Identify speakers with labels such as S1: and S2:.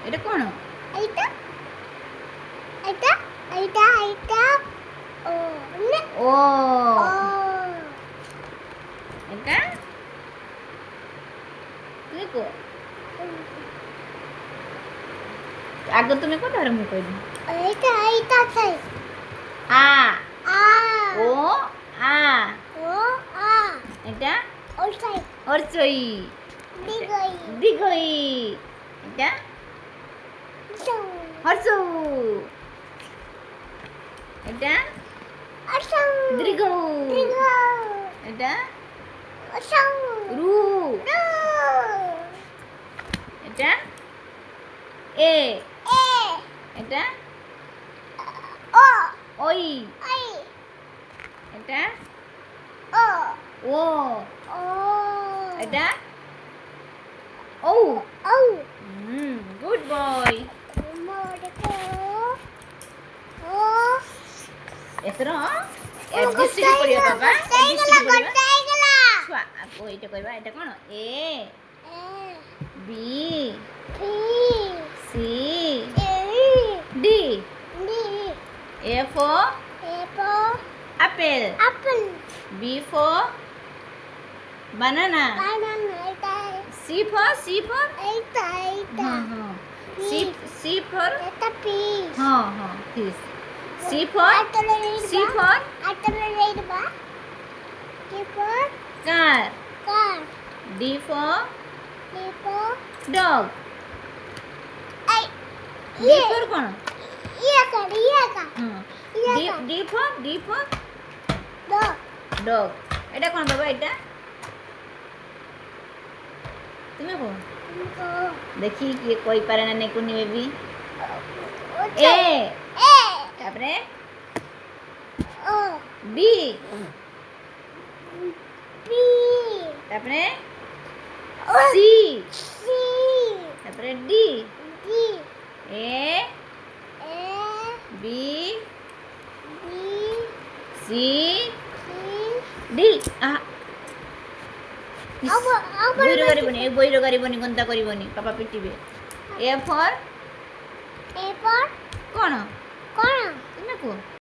S1: এটা কোন?
S2: এইটা এইটা এইটা এইটা ও
S1: ও
S2: ও
S1: এটা তুমি কো আগে তুমি কোন ধরে মুখ কইনি
S2: এইটা এইটা চাই
S1: আ
S2: আ
S1: ও আ
S2: ও আ
S1: এটা
S2: ও চাই
S1: হরচই
S2: দিগই
S1: দিগই এটা
S2: সৌ
S1: হরচু এটা
S2: আসৌ
S1: দীর্ঘ
S2: দিগ
S1: এটা
S2: আসৌ
S1: রু
S2: রু
S1: এটা এ
S2: এ
S1: এটা
S2: ও
S1: ওই
S2: আই
S1: এটা
S2: ও
S1: ও
S2: ও
S1: এটা ও
S2: ও
S1: গুড বয়
S2: মোরকো ও
S1: এসর এবিসিডি পড়িবা বাবা এবিসিডি পড়িবা ছুয়া আপু এটা কইবা এটা কোন A B C D A for apple B for banana C for C for fish C for car D for dog D for কোন D for dog এটা কোন বাবা এটা তুমি কোন দেখি কি কই পারে না নেকুনি বেবি এ তারপরে বি তারপরে সি তারপরে D A B C D বইর গারিবনি এই বইর গারিবনি গন্তা করিবনি পাপা পিটিবে এ ফর কোন তুমি কো